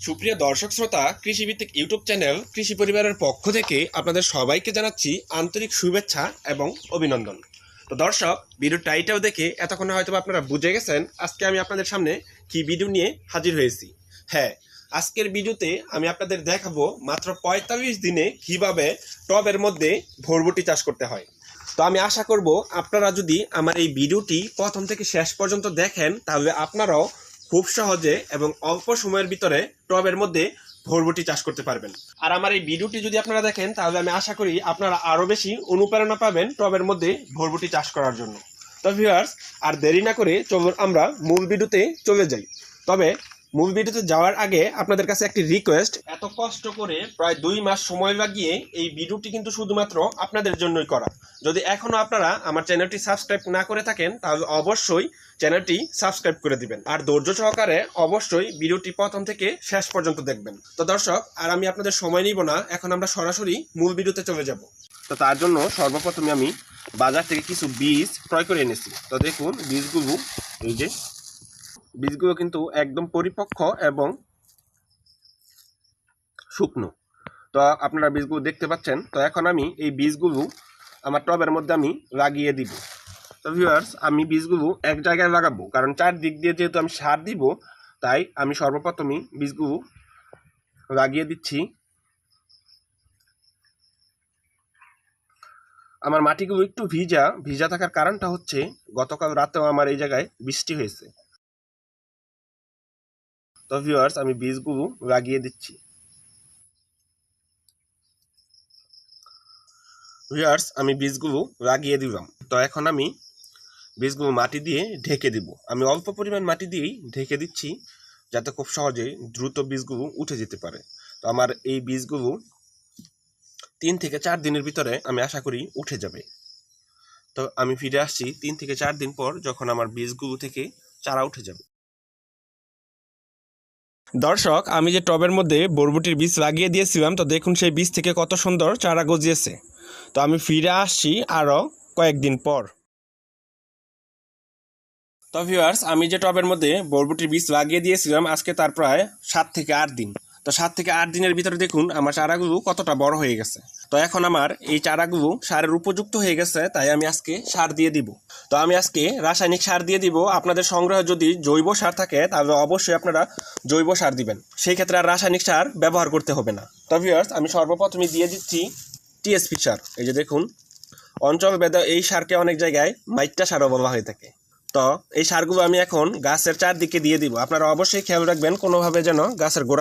সুপ্রিয় দর্শক শ্রোতা, কৃষিভিত্তিক ইউটিউব চ্যানেল কৃষি পরিবারের পক্ষ থেকে আপনাদের সবাইকে জানাচ্ছি আন্তরিক শুভেচ্ছা এবং অভিনন্দন। তো দর্শক, ভিডিওর টাইটেল দেখে এতক্ষণে হয়তো আপনারা বুঝে গেছেন আজকে আমি আপনাদের সামনে কি ভিডিও নিয়ে হাজির হয়েছি। হ্যাঁ, আজকের ভিডিওতে আমি আপনাদের দেখাবো মাত্র ৪৫ দিনে কিভাবে টবের মধ্যে বরবটি চাষ করতে হয়। তো আমি আশা করব আপনারা যদি আমার এই ভিডিওটি প্রথম থেকে শেষ পর্যন্ত দেখেন তাহলে আপনারাও খুব সহজে এবং অল্প সময়ের ভিতরে টবের মধ্যে বরবটি চাষ করতে পারবেন। আর আমার এই ভিডিওটি যদি আপনারা দেখেন তাহলে আমি আশা করি আপনারা আরো বেশি অনুপ্রেরণা পাবেন টবের মধ্যে বরবটি চাষ করার জন্য। তো ভিউয়ার্স, আর দেরি না করে চলুন আমরা মূল ভিডিওতে চলে যাই। তবে মূল ভিডিওতে যাওয়ার আগে আপনাদের কাছে একটি রিকোয়েস্ট, এত কষ্ট করে প্রায় 2 মাস সময় লাগিয়ে এই ভিডিওটি কিন্তু শুধুমাত্র আপনাদের জন্যই করা। যদি এখনো আপনারা আমার চ্যানেলটি সাবস্ক্রাইব না করে থাকেন তাহলে অবশ্যই চ্যানেলটি সাবস্ক্রাইব করে দিবেন, আর ধৈর্য সহকারে অবশ্যই ভিডিওটি প্রথম থেকে শেষ পর্যন্ত দেখবেন। তো দর্শক, আর আমি আপনাদের সময় নিব না, এখন আমরা সরাসরি মূল ভিডিওতে চলে যাব। তো তার জন্য সর্বপ্রথমে আমি বাজার থেকে কিছু বীজ ক্রয় করে এনেছি। তো দেখুন বীজগুলো, এই যে বীজগুলো কিন্তু একদম পরিপক্ক এবং শুকনো। তো আপনারা বীজগুলো দেখতে পাচ্ছেন। তো এখন আমি এই বীজগুলো আমার টবের মধ্যে আমি লাগিয়ে দিব। তো ভিউয়ার্স, আমি বীজগুলো এক জায়গায় লাগাবো, কারণ চারদিক দিয়ে যেহেতু আমি সার দিব, তাই আমি সর্বপ্রথমই বীজগুলো লাগিয়ে দিচ্ছি। আমার মাটিগুলো একটু ভিজা ভিজা থাকার কারণটা হচ্ছে গতকাল রাতেও আমার এই জায়গায় বৃষ্টি হয়েছে। তো ভিউয়ার্স, আমি বীজগুলো লাগিয়ে দিচ্ছি। ভিউয়ার্স, আমি বীজগুলো লাগিয়ে দিলাম। তো এখন আমি বীজগুলো মাটি দিয়ে ঢেকে দিব। আমি অল্প পরিমাণ মাটি দিয়েই ঢেকে দিচ্ছি, যাতে খুব সহজে দ্রুত বীজগুলো উঠে যেতে পারে। তো আমার এই বীজগুলো 3 থেকে 4 দিনের ভিতরে আমি আশা করি উঠে যাবে। তো আমি ফিরে আসছি 3 থেকে 4 দিন পর, যখন আমার বীজগুলো থেকে চারা উঠে যাবে। দর্শক, আমি যে টবের মধ্যে বরবটির বীজ লাগিয়ে দিয়েছিলাম, তো দেখুন সেই বীজ থেকে কত সুন্দর চারা গজিয়েছে। তো আমি ফিরে আসছি আরও কয়েকদিন পর। তো ভিউয়ার্স, আমি যে টবের মধ্যে বরবটির বীজ লাগিয়ে দিয়েছিলাম আজকে তার প্রায় 7 থেকে 8 দিন। তো 7 থেকে 8 দিনের ভিতরে দেখুন আমার চারাগুলো কতটা বড় হয়ে গেছে। তো এখন আমার এই চারাগুলো সারের উপযুক্ত হয়ে গেছে, তাই আমি আজকে সার দিয়ে দিব। তো আমি আজকে রাসায়নিক সার দিয়ে দিব। আপনাদের সংগ্রহে যদি জৈব সার থাকে তাহলে অবশ্যই আপনারা জৈব সার দিবেন, সেই ক্ষেত্রে আর রাসায়নিক সার ব্যবহার করতে হবে না। তো ভিউয়ার্স, আমি সর্বপ্রথমে দিয়ে দিচ্ছি টিএসপি সার। এই যে দেখুন, অঞ্চল ভেদে এই সারকে অনেক জায়গায় মাইট্টা সারও বলা হয়ে থাকে। তো এই সারগুলো আমি এখন গাছের চারদিকে দিয়ে দিব। আপনারা অবশ্যই খেয়াল রাখবেন কোনোভাবে যেন গাছের গোড়া